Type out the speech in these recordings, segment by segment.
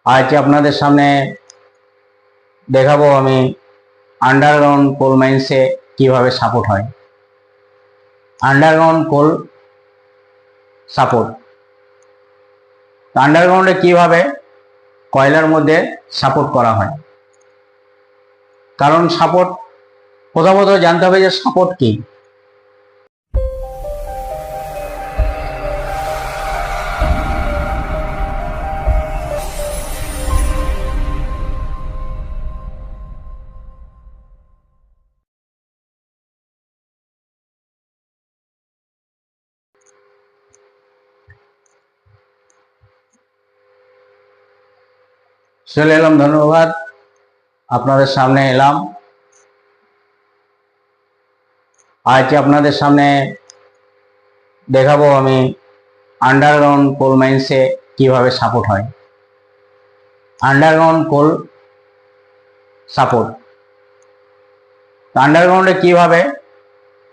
আজ আপনাদের সামনে দেখাবো আমি আন্ডারগ্রাউন্ড কোল মাইন্সে কিভাবে সাপোর্ট হয়। আন্ডারগ্রাউন্ড কোল সাপোর্ট, আন্ডারগ্রাউন্ডে কিভাবে কয়লার মধ্যে সাপোর্ট করা হয়। কারণ সাপোর্ট প্রথমত জানতে হবে যে সাপোর্ট কি। চলে এলাম, ধন্যবাদ। আপনাদের সামনে এলাম। আজ আপনাদের সামনে দেখাবো আমি আন্ডারগ্রাউন্ড কোল মাইন্সে কিভাবে সাপোর্ট হয়। আন্ডারগ্রাউন্ড কোল সাপোর্ট, আন্ডারগ্রাউন্ডে কিভাবে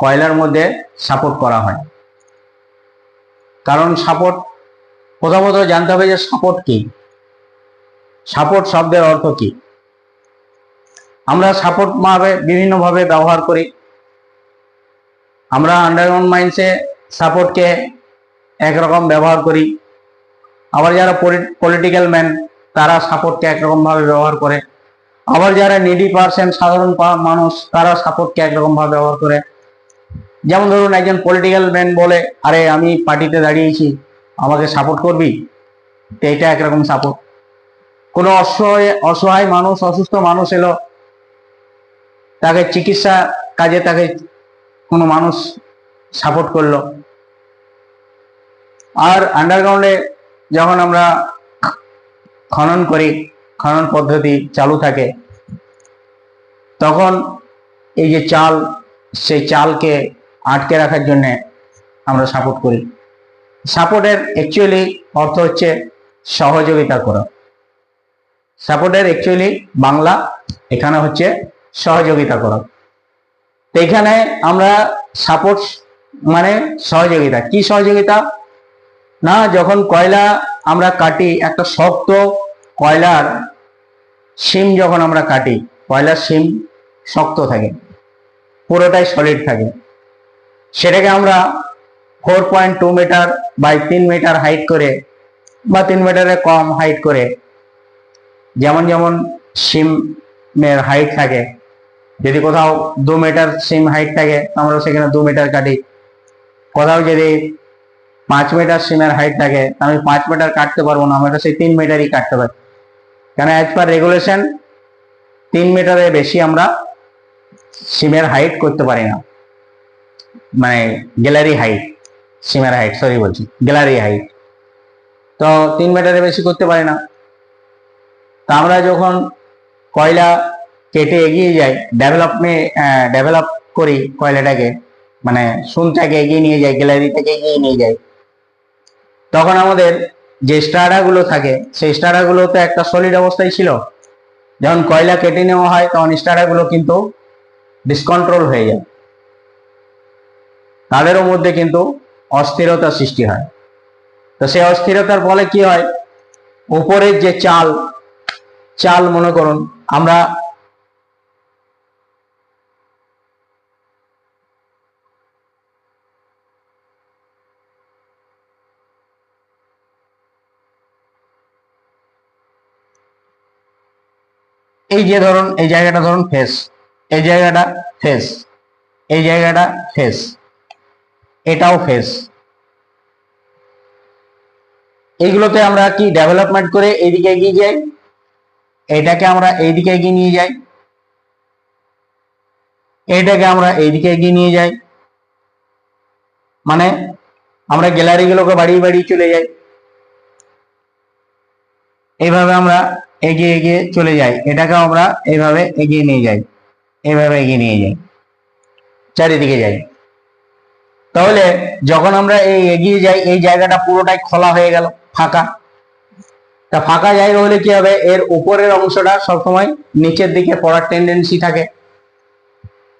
কয়লার মধ্যে সাপোর্ট করা হয়। কারণ সাপোর্ট প্রথমত জানতে হবে যে সাপোর্ট কি। সাপোর্ট শব্দের অর্থ কি। আমরা সাপোর্ট বিভিন্নভাবে ব্যবহার করি। আমরা আন্ডারগ্রাউন্ড মাইন্সে সাপোর্টকে একরকম ব্যবহার করি, আবার যারা পলিটিক্যাল ম্যান তারা সাপোর্টকে একরকম ভাবে ব্যবহার করে, আবার যারা নিডি পার্সন সাধারণ মানুষ তারা সাপোর্টকে একরকম ভাবে ব্যবহার করে। যেমন ধরুন, একজন পলিটিক্যাল ম্যান বলে, আরে আমি পার্টিতে দাঁড়িয়েছি, আমাকে সাপোর্ট করবি, তো এটা একরকম সাপোর্ট। কোনো অসহায় মানুষ, অসুস্থ মানুষ এলো, তাকে চিকিৎসা কাজে তাকে কোনো মানুষ সাপোর্ট করলো। আর আন্ডারগ্রাউন্ডে যখন আমরা খনন করি, খনন পদ্ধতি চালু থাকে, তখন এই যে চাল, সেই চালকে আটকে রাখার জন্য আমরা সাপোর্ট করি। সাপোর্টের অ্যাকচুয়ালি অর্থ হচ্ছে সহযোগিতা করা। সাপোর্টের অ্যাকচুয়ালি বাংলা এখানে হচ্ছে সহযোগিতা করা। তো এখানে আমরা সাপোর্ট মানে সহযোগিতা। কি সহযোগিতা না, যখন কয়লা আমরা কাটি, একটা শক্ত কয়লার শিম যখন আমরা কাটি, কয়লার শিম শক্ত থাকে, পুরোটাই সলিড থাকে, সেটাকে আমরা 4.2 মিটার বাই 3 মিটার হাইট করে বা 3 মিটারের কম হাইট করে, যেমন যেমন শিমের হাইট থাকে, যদি কোথাও 2 মিটার সিম হাইট থাকে আমরা সেখানে 2 মিটার কাটি। কোথাও যদি 5 মিটার সিমের হাইট থাকে আমি 5 মিটার কাটতে পারবো না, আমরা সেই 3 মিটারই কাটতে পারি। কেন, অ্যাজ পার রেগুলেশন 3 মিটারের বেশি আমরা সিমের হাইট করতে পারি না, মানে গ্যালারি হাইট, সিমের হাইট গ্যালারি হাইট, তো 3 মিটারের বেশি করতে পারি না। তা আমরা যখন কয়লা কেটে এগিয়ে যাই, ডেভেলপ করি কয়লাটাকে, মানে সুনটাকে এগিয়ে নিয়ে যাই, গ্যালারিটাকে এগিয়ে নিয়ে যাই, তখন আমাদের যে স্টারাগুলো থাকে সেই স্টারাগুলো তো একটা সলিড অবস্থায় ছিল। যখন কয়লা কেটে নেওয়া হয় তখন স্টারাগুলো কিন্তু ডিসকন্ট্রোল হয়ে যায়, তাদেরও মধ্যে কিন্তু অস্থিরতা সৃষ্টি হয়। তো সেই অস্থিরতার ফলে কি হয়, উপরের যে চাল মনে করুন আমরা এই যে ধরুন, এই জায়গাটা ধরুন ফেস, এই জায়গাটা ফেস, এই জায়গাটা ফেস, এটাও ফেস। এইগুলোতে আমরা কি ডেভেলপমেন্ট করে এইদিকে এগিয়ে যাই, এটাকে আমরা এইদিকে এগিয়ে নিয়ে যাই, এইটাকে আমরা এইদিকে এগিয়ে নিয়ে যাই, মানে আমরা গ্যালারিগুলোকে বাড়িয়ে বাড়িয়ে চলে যাই। এইভাবে আমরা এগিয়ে এগিয়ে চলে যাই, এটাকে আমরা এইভাবে এগিয়ে নিয়ে যাই, এইভাবে এগিয়ে নিয়ে যাই, চারিদিকে যাই। তাহলে যখন আমরা এই এগিয়ে যাই, এই জায়গাটা পুরোটাই খোলা হয়ে গেল, ফাঁকা। তা ফাঁকা জায়গা হলে কি হবে, এর উপরের অংশটা সবসময় নিচের দিকে পড়ার টেন্ডেন্সি থাকে।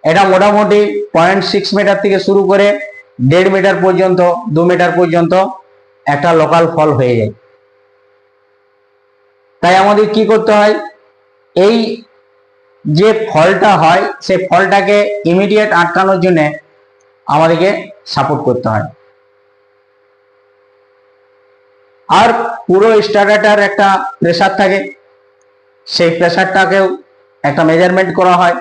এটা মোটামুটি 0.6 মিটার থেকে শুরু করে 1.5 মিটার পর্যন্ত, 2 মিটার পর্যন্ত একটা লোকাল ফল হয়ে যায়। তাই আমাদের কি করতে হয়, এই যে ফলটা হয় সেই ফলটাকে ইমিডিয়েট আটকানোর জন্য আমাদেরকে সাপোর্ট করতে হয়। আর পুরো স্টার্টারটার একটা প্রেসার থাকে, সেই প্রেসারটাকেও একটা মেজারমেন্ট করা হয়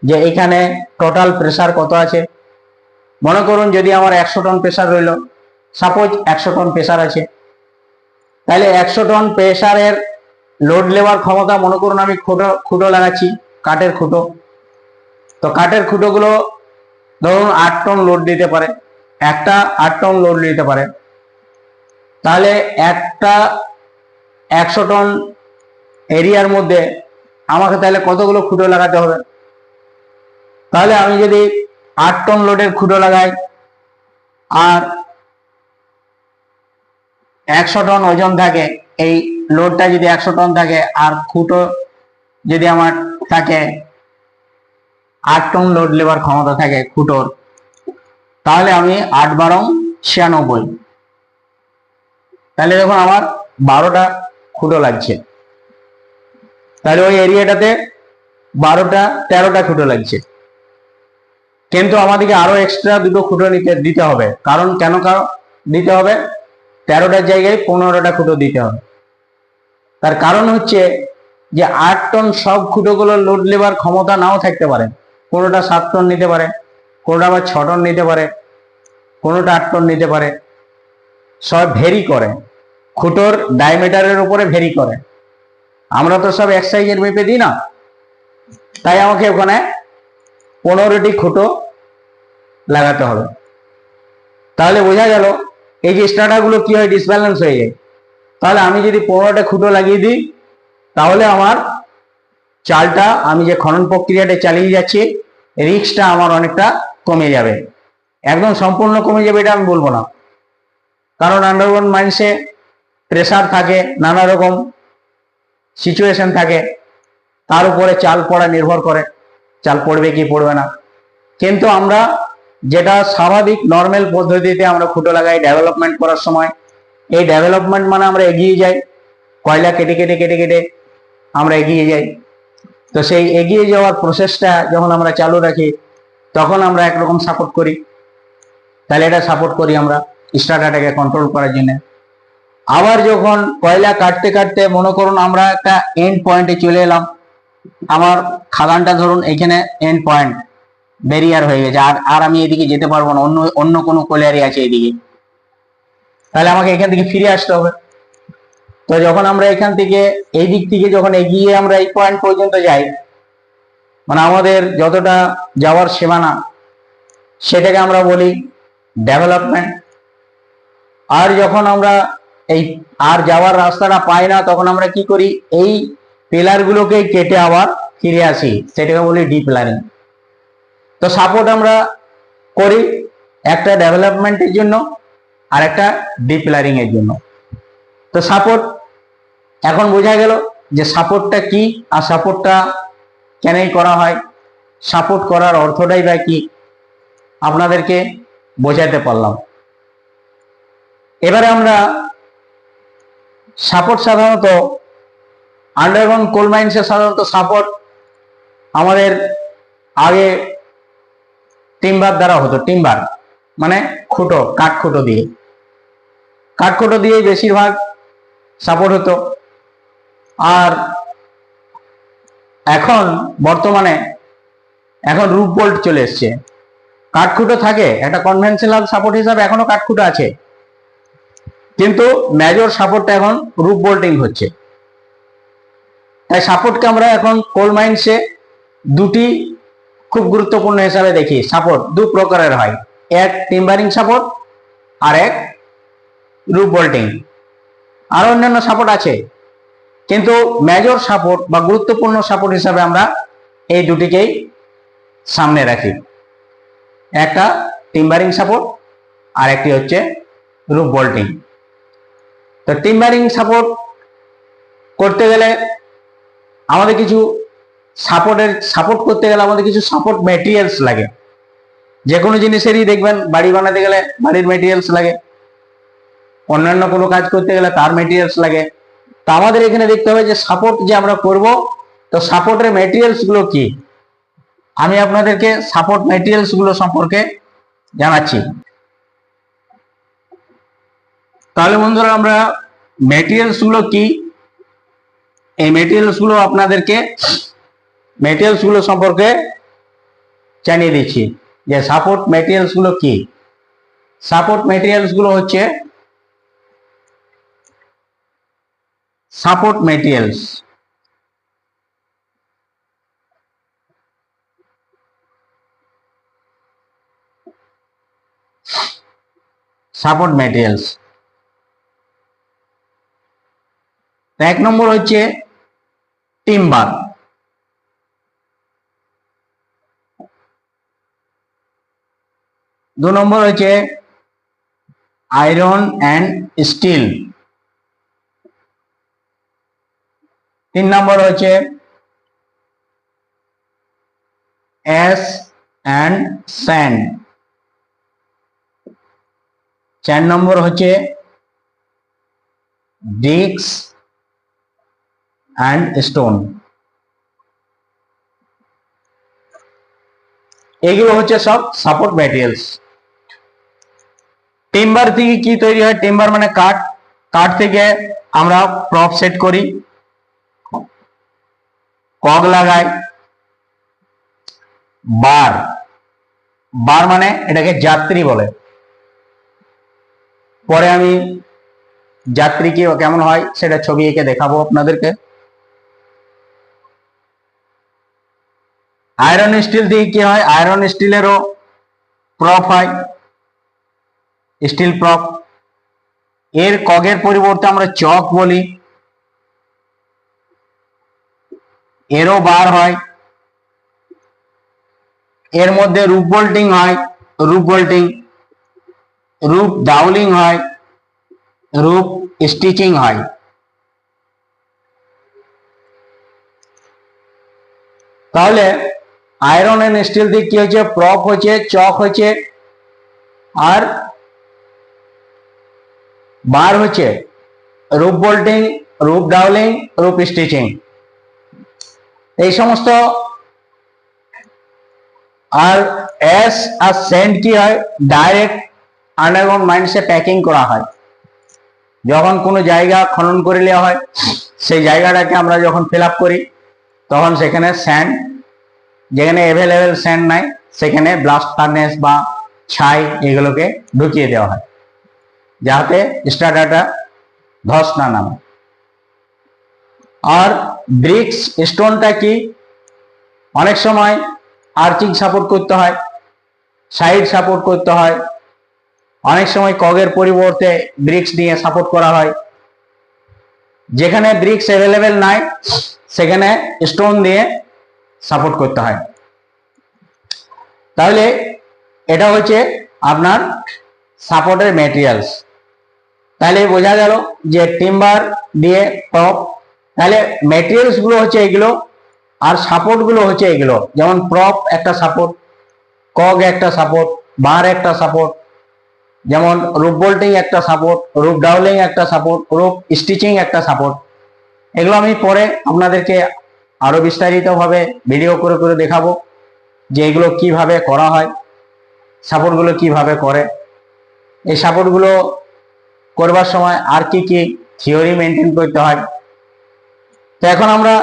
যে এখানে টোটাল প্রেসার কত আছে। মনে করুন যদি আমার 100 টন প্রেসার রইল, সাপোজ 100 টন প্রেসার আছে, তাহলে 100 টন প্রেসারের লোড নেওয়ার ক্ষমতা, মনে করুন আমি খুঁটো লাগাচ্ছি, কাঠের খুঁটো, তো কাঠের খুঁটোগুলো ধরুন 8 টন লোড দিতে পারে, একটা 8 টন লোড নিতে পারে। তাহলে একটা 100 টন এরিয়ার মধ্যে আমাকে তাহলে কতগুলো খুঁটো লাগাতে হবে। তাহলে আমি যদি 8 টন লোডের খুঁটো লাগাই আর 100 টন ওজন থাকে, এই লোডটা যদি 100 টন থাকে আর খুঁটো যদি আমার থাকে 8 টন লোড নেবার ক্ষমতা থাকে খুঁটোর, তাহলে আমি 8 12 96, তাহলে দেখুন আমার 12টা খুঁটো লাগছে। তাহলে ওই এরিয়াটাতে 13টা খুঁটো লাগছে, কিন্তু আমাদেরকে আরো এক্সট্রা 2টো খুঁটো দিতে হবে। কারণ কেন দিতে হবে, 13টার জায়গায় 15টা খুঁটো দিতে হবে। তার কারণ হচ্ছে যে 8 টন সব খুঁটোগুলো লোড নেবার ক্ষমতা নাও থাকতে পারে, কোনোটা 7 টন নিতে পারে, কোনোটা আবার 6 টন নিতে পারে, কোনোটা 8 টন নিতে পারে, সব ভেরি করে, খুঁটোর ডায়ামিটারের উপরে ভেরি করে। আমরা তো সব এক সাইজের মেপে দিই না, তাই আমাকে ওখানে 15টি খুঁটো লাগাতে হবে। তাহলে বোঝা গেল এই যে স্টার্টারগুলো কি হয়, ডিসব্যালেন্স হয়ে যায়। তাহলে আমি যদি 15টা খুঁটো লাগিয়ে দিই, তাহলে আমার চালটা, আমি যে খনন প্রক্রিয়াটা চালিয়ে যাচ্ছি, রিস্কটা আমার অনেকটা কমে যাবে। একদম সম্পূর্ণ কমে যাবে এটা আমি বলবো না, কারণ আন্ডারগ্রাউন্ড মাইন্সে প্রেসার থাকে, নানা রকম সিচুয়েশন থাকে, তার উপরে চাল পড়া নির্ভর করে, চাল পড়বে কি পড়বে না। কিন্তু আমরা যেটা স্বাভাবিক নর্মাল পদ্ধতিতে আমরা খুঁটো লাগাই ডেভেলপমেন্ট করার সময়, এই ডেভেলপমেন্ট মানে আমরা এগিয়ে যাই, কয়লা কেটে কেটে কেটে কেটে আমরা এগিয়ে যাই। তো সেই এগিয়ে যাওয়ার প্রসেসটা যখন আমরা চালু রাখি, তখন আমরা একরকম সাপোর্ট করি। তাহলে এটা সাপোর্ট করি আমরা স্টার্টারটাকে কন্ট্রোল করার জন্য। আবার যখন কয়লা কাটতে কাটতে মনে করুন আমরা একটা এন্ড পয়েন্টে চলে এলাম, আমার খাদানটা ধরুন এখানে এন্ড পয়েন্ট ব্যারিয়ার হয়ে গেছে, আর আমি এদিকে যেতে পারবো না, অন্য কোনো কোলিয়ারি আছে এদিকে, তাহলে আমাকে এখান থেকে ফিরে আসতে হবে। তো যখন আমরা এখান থেকে এই দিক থেকে যখন এগিয়ে আমরা এই পয়েন্ট পর্যন্ত যাই, মানে আমাদের যতটা যাওয়ার সীমানা, সেটাকে আমরা বলি ডেভেলপমেন্ট। আর যখন আমরা এই আর যাওয়ার রাস্তাটা পাই না, তখন আমরা কি করি, এই পিলারগুলোকে কেটে আবার ফিরে আসি, সেটাকে বলি ডিপিলারিং। তো সাপোর্ট আমরা করি একটা ডেভেলপমেন্টের জন্য আর একটা ডিপিলারিং এর জন্য। তো সাপোর্ট এখন বোঝা গেল যে সাপোর্টটা কি আর সাপোর্টটা কেনই করা হয়, সাপোর্ট করার অর্থটাই বা কি, আপনাদেরকে বোঝাতে পারলাম। এবারে আমরা সাপোর্ট সাধারণত আন্ডারগ্রাউন্ড কোল মাইন্সে সাধারণত সাপোর্ট আমাদের আগে টিম্বার দ্বারা হতো, টিম্বার মানে খুঁটো, কাঠখুঁটো দিয়ে বেশিরভাগ সাপোর্ট হতো। আর এখন বর্তমানে রুফ বোল্ট চলে এসছে, কাঠখুঁটো থাকে একটা কনভেনশনাল সাপোর্ট হিসাবে, এখনো কাঠখুঁটো আছে, কিন্তু মেজর সাপোর্টটা এখন রুফ বোল্টিং হচ্ছে। তাই সাপোর্টকে আমরা এখন কোল মাইন্সে দুটি খুব গুরুত্বপূর্ণ হিসাবে দেখি। সাপোর্ট দু প্রকারের হয়, এক টিম্বারিং সাপোর্ট আর এক রুফ বোল্টিং। আর অন্যান্য সাপোর্ট আছে, কিন্তু মেজর সাপোর্ট বা গুরুত্বপূর্ণ সাপোর্ট হিসাবে আমরা এই দুটিকেই সামনে রাখি, একটা টিম্বারিং সাপোর্ট আর একটি হচ্ছে রুফ বোল্টিং। তো টিম্বারিং সাপোর্ট করতে গেলে আমাদের কিছু সাপোর্ট করতে গেলে আমাদের কিছু সাপোর্ট ম্যাটেরিয়ালস লাগে। যে কোনো জিনিসেরই দেখবেন বাড়ি বানাতে গেলে বাড়ির ম্যাটেরিয়ালস লাগে, অন্যান্য কোনো কাজ করতে গেলে তার ম্যাটেরিয়ালস লাগে, তো আমাদের এখানে দেখতে হবে যে সাপোর্ট যে আমরা করব, তো সাপোর্টের ম্যাটেরিয়ালস গুলো কি। আমি আপনাদেরকে সাপোর্ট ম্যাটেরিয়ালস গুলো সম্পর্কে জানাচ্ছি। তাহলে বন্ধুরা আমরা ম্যাটেরিয়ালস গুলো কি, এই ম্যাটেরিয়ালস গুলো সম্পর্কে জানিয়ে দিচ্ছি যে সাপোর্ট ম্যাটেরিয়ালস গুলো কি। সাপোর্ট ম্যাটেরিয়ালস গুলো হচ্ছে সাপোর্ট ম্যাটেরিয়ালস, সাপোর্ট ম্যাটেরিয়ালস। এক নম্বর হচ্ছে টিম্বার, দু নম্বর হচ্ছে আয়রন অ্যান্ড স্টিল, তিন নম্বর হচ্ছে অ্যাশ অ্যান্ড স্যান্ড, চার নম্বর হচ্ছে ব্রিক্স অ্যান্ড স্টোন। এগুলো হচ্ছে সব সাপোর্ট ম্যাটেরিয়ালস। টিম্বার থেকে কি তৈরি হয়? টিম্বার মানে কাঠ, কাঠ থেকে আমরা প্রপ সেট করি, কক লাগাই, বার, বার মানে এটাকে যাত্রী বলে। পরে আমি যাত্রী কি কেমন হয় সেটা ছবি এঁকে দেখাবো আপনাদেরকে। আয়রন স্টিল থেকে কি হয়? আয়রন স্টিলেরও প্রপ হয়, স্টিল প্রপ। এর কগের পরিবর্তে আমরা চক বলি, এরও বার হয়। এর মধ্যে রুপ বোল্টিং হয়, রুপ বোল্টিং, রুপ ডাউলিং হয়, রুপ স্টিচিং হয়। তাহলে আয়রন এন্ড স্টিল দিয়ে কি হচ্ছে? প্রপ হচ্ছে, চক হচ্ছে, আর বার হচ্ছে রুপ বোল্টিং, রুপ ডাউলিং, রুপ স্টিচিং। এই সমস্ত। আর অ্যাশ আর স্যান্ড কি হয়? ডাইরেক্ট আন্ডারগ্রাউন্ড মাইন্সে প্যাকিং করা হয়। যখন কোনো জায়গা খনন করে নেওয়া হয়, সেই জায়গাটাকে আমরা যখন ফিল আপ করি, তখন সেখানে স্যান্ড, যেখানে অ্যাভেলেবেল স্যান্ড নাই সেখানে ব্লাস্ট ফার্নেস বা ছাই এগুলোকে ঢুকিয়ে দেওয়া হয়, যাতে স্ট্রাটাটা ধস না নামে। আর ব্রিক্স স্টোনটা কি? অনেক সময় আর্চিং সাপোর্ট করতে হয়, সাইড সাপোর্ট করতে হয়, অনেক সময় কগের পরিবর্তে ব্রিক্স দিয়ে সাপোর্ট করা হয়। যেখানে ব্রিক্স অ্যাভেলেবেল নাই সেখানে স্টোন দিয়ে সাপোর্ট করতে হয়। তাহলে এটা হচ্ছে আপনার সাপোর্টের ম্যাটেরিয়ালস। তাহলে বোঝা গেল যে টিম্বার দিয়ে প্রপ। তাহলে ম্যাটেরিয়ালস গুলো হচ্ছে এগুলো, আর সাপোর্ট গুলো হচ্ছে এগুলো। যেমন প্রপ একটা সাপোর্ট, কক একটা সাপোর্ট, বার একটা সাপোর্ট, যেমন রুপ বোল্টিং একটা সাপোর্ট, রুপ ডাউলিং একটা সাপোর্ট, রুপ স্টিচিং একটা সাপোর্ট। এগুলো আমি পরে আপনাদেরকে আরো বিস্তারিত ভাবে ভিডিও করে করে দেখাবো যে এগুলো কিভাবে করা হয়, সাপোর্ট গুলো কিভাবে করে। এই সাপোর্ট গুলো করবার সময় আর কি কি থিওরি মেনটেন করতে হয়। তো এখন আমরা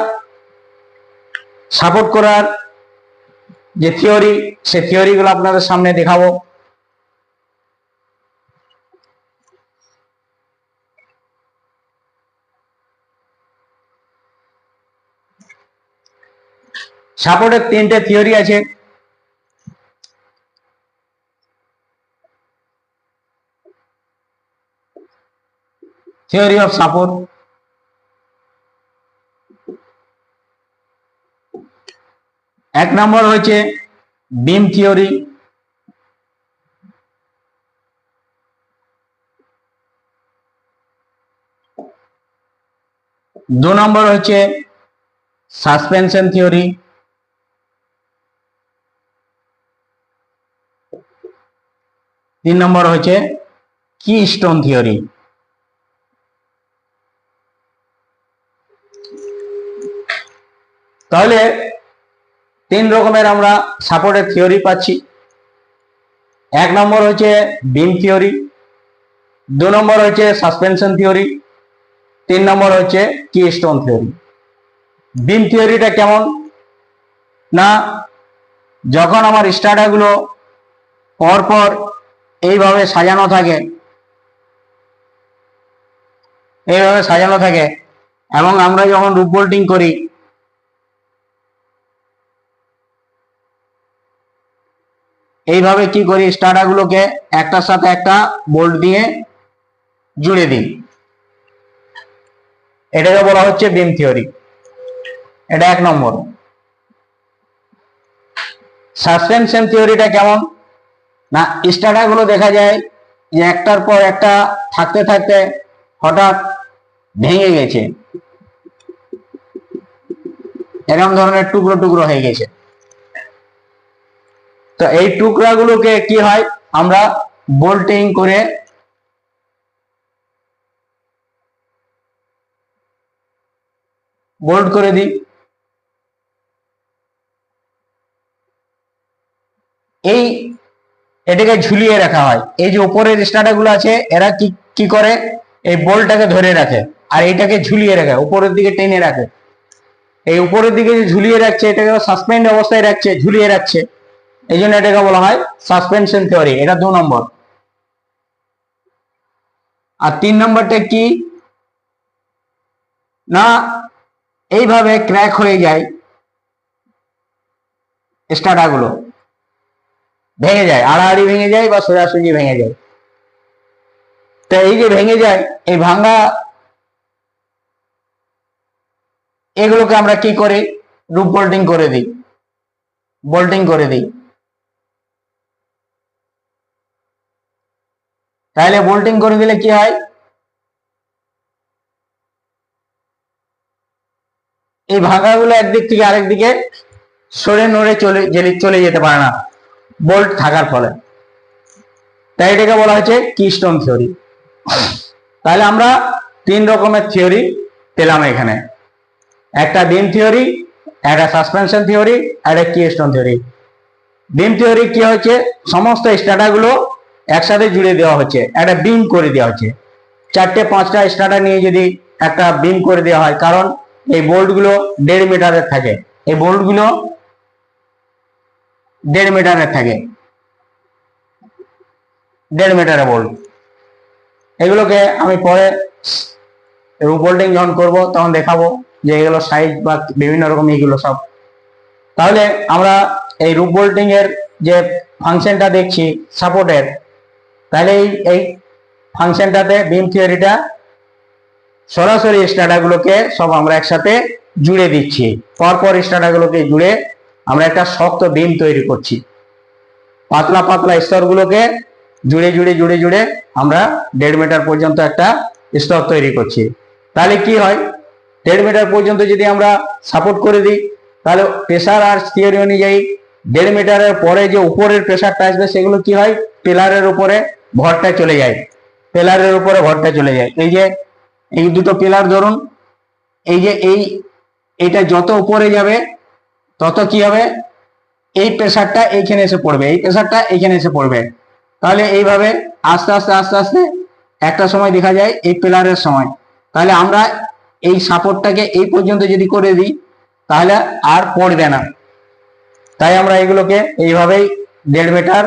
সাপোর্ট করার যে থিওরি, সে থিওরি গুলো আপনাদের সামনে দেখাবো। সাপোর্টের তিনটে থিওরি আছে। থিওরি অফ সাপোর্ট, এক নম্বর হচ্ছে বিম থিওরি, দু নম্বর হচ্ছে সাসপেনশন থিওরি, তিন নম্বর হচ্ছে কি স্টোন থিওরি। তাহলে তিন রকমের আমরা সাপোর্টের থিওরি পাচ্ছি। এক নম্বর হচ্ছে বিম থিওরি, দু নম্বর হচ্ছে সাসপেনশন থিওরি, তিন নম্বর হচ্ছে কিস্টোন থিওরি। বিম থিওরিটা কেমন না, যখন আমার স্টার্টারগুলো পরপর এইভাবে সাজানো থাকে, এইভাবে সাজানো থাকে, এবং আমরা যখন রুপ বোল্টিং করি এইভাবে কি করি, স্টার্টারগুলোকে একটার সাথে একটা বোল্ট দিয়ে জুড়ে দিই, এটাকে বলা হচ্ছে বিম থিওরি। এটা এক নম্বর। সাসপেনশন থিওরিটা কেমন না, স্টার্টারগুলো দেখা যায় যে একটার পর একটা থাকতে থাকতে হঠাৎ ভেঙে গেছে, এরকম ধরনের টুকরো টুকরো হয়ে গেছে। তো এই টুকরাগুলোকে কি হয়, আমরা বোল্টিং করে বোল্ট করে দিই। এটাকে ঝুলিয়ে রাখা হয়। এই যে উপরের স্টার্টারগুলো আছে এরা কি করে, এই বোল্টটাকে ধরে রাখে আর এইটাকে ঝুলিয়ে রাখে, উপরের দিকে টেনে রাখে। এই উপরের দিকে যে ঝুলিয়ে রাখছে এটাকে সাসপেন্ড অবস্থায় রাখছে, ঝুলিয়ে রাখছে, এই জন্য এটাকে বলা হয় সাসপেনশন থিওরি। এটা দু নম্বর। আর তিন নম্বরটা কি না, এইভাবে ক্র্যাক হয়ে যায়, স্টার্টারগুলো ভেঙে যায়, আড়াআড়ি ভেঙে যায় বা সোজাসুজি ভেঙে যায়। তো এই যে ভেঙে যায়, এই ভাঙা এগুলোকে আমরা কি করি, রুপ বোল্টিং করে দিই, বোল্টিং করে দিই। তাহলে বোল্টিং করে দিলে কি হয়, এই ভাঙাগুলো একদিক থেকে আরেক দিকে সরে নড়ে চলে যেতে পারে না বোল্ট থাকার ফলে। তাই এটাকে বলা হচ্ছে কিস্টোন থিওরি। তাহলে আমরা তিন রকমের থিওরি পেলাম এখানে, একটা বিম থিওরি, একটা সাসপেনশন থিওরি, আর একটা কিস্টোন থিওরি। বিম থিওরি কি হচ্ছে, সমস্ত স্টার্টারগুলো একসাথে জুড়ে দেওয়া হচ্ছে, একটা বিম করে দেওয়া হচ্ছে। চারটে পাঁচটা স্টার্টার নিয়ে যদি একটা বিম করে দেওয়া হয়, কারণ এই বোল্টগুলো 1.5 মিটারের থাকে, এই বোল্টগুলো 1.5 মিটারের থাকে, 1.5 মিটারের বোল্ট। এগুলোকে আমি পরে রুপ বোল্টিং যখন করবো তখন দেখাবো যে এগুলো সাইজ বা বিভিন্ন রকম এগুলো সব। তাহলে আমরা এই রুপ বোল্টিং এর যে ফাংশনটা দেখছি সাপোর্টের, তাহলে এই ফাংশনটাতে বিম থিওরিটা সরাসরি স্টার্টারগুলোকে সব আমরা একসাথে জুড়ে দিচ্ছি, পরপর স্টার্টারগুলোকে জুড়ে আমরা একটা শক্ত বিম তৈরি করছি। পাতলা পাতলা স্তরগুলোকে জুড়ে জুড়ে জুড়ে জুড়ে আমরা 1.5 মিটার পর্যন্ত একটা স্তর তৈরি করছি। তাহলে কি হয়, 1.5 মিটার পর্যন্ত যদি আমরা সাপোর্ট করে দিই, তাহলে প্রেসার আর থিওরি অনুযায়ী 1.5 মিটারের পরে যে উপরের প্রেসারটা আসবে সেগুলো কি হয়, পিলারের উপরে ভরটা চলে যায়, পিলারের উপরে ভরটা চলে যায়। এই যে এই দুটো পিলার ধরুন, এই যে এইটা যত উপরে যাবে তত কি হবে, এই প্রেসারটা এইখানে এসে পড়বে, এই প্রেসারটা এইখানে এসে পড়বে। তাহলে এইভাবে আস্তে আস্তে আস্তে আস্তে একটা সময় দেখা যায় এই পিলারের সময়, তাহলে আমরা এই সাপোর্টটাকে এই পর্যন্ত যদি করে দিই তাহলে আর পড়বে না। তাই আমরা এগুলোকে এইভাবেই 1.5 মিটার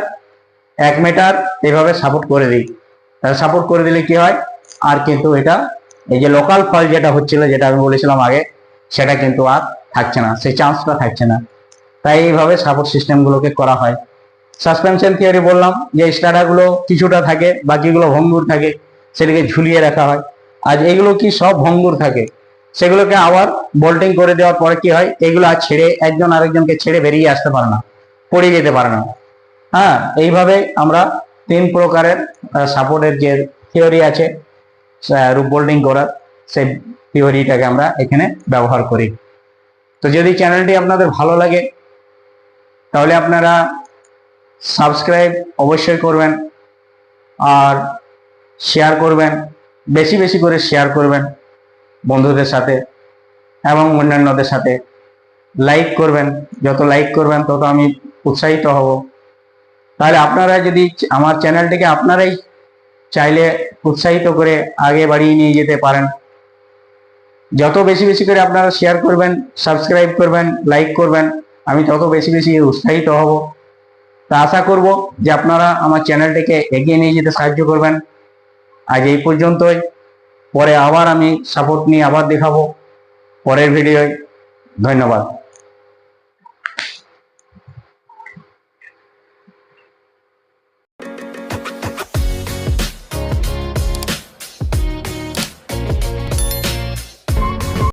1 মিটার এইভাবে সাপোর্ট করে দিই। তাহলে সাপোর্ট করে দিলে কি হয়, আর কিন্তু এটা এই যে লোকাল ফল যেটা হচ্ছিল, যেটা আমি বলেছিলাম আগে, সেটা কিন্তু আর থাকছে না, সেই চান্সটা থাকছে না। তাই এইভাবে সাপোর্ট সিস্টেমগুলোকে করা হয়। সাসপেনশন থিওরি বললাম যে স্টার্টারগুলো কিছুটা থাকে, বাকিগুলো ভঙ্গুর থাকে, সেটাকে ঝুলিয়ে রাখা হয়। আর এগুলো কি সব ভঙ্গুর থাকে, সেগুলোকে আবার বোল্টিং করে দেওয়ার পরে কি হয়, এগুলো আর ছেড়ে একজন আরেকজনকে ছেড়ে বেরিয়ে আসতে পারে না, পড়ে যেতে পারে না। হ্যাঁ, এইভাবে আমরা তিন প্রকারের সাপোর্টের যে থিওরি আছে রুপ বোল্টিং করার, সেই থিওরিটাকে আমরা এখানে ব্যবহার করি। তো যদি চ্যানেলটি আপনাদের ভালো লাগে তাহলে আপনারা সাবস্ক্রাইব অবশ্যই করবেন, আর শেয়ার করবেন, বেশি বেশি করে শেয়ার করবেন বন্ধুদের সাথে এবং অন্যান্যদের সাথে। লাইক করবেন, যত লাইক করবেন তত আমি উৎসাহিত হব। তাহলে আপনারা যদি আমার চ্যানেলটিকে আপনারাই চাইলে উৎসাহিত করে আগে বাড়িয়ে নিয়ে যেতে পারেন। যত বেশি বেশি করে আপনারা শেয়ার করবেন, সাবস্ক্রাইব করবেন, লাইক করবেন, আমি তত বেশি বেশি উৎসাহিত হব। তা আশা করব যে আপনারা আমার চ্যানেলটিকে এগিয়ে নিয়ে যেতে সাহায্য করবেন। আজ এই পর্যন্তই, পরে আবার আমি সাপোর্ট নিয়ে আবার দেখাবো পরের ভিডিওয়। ধন্যবাদ।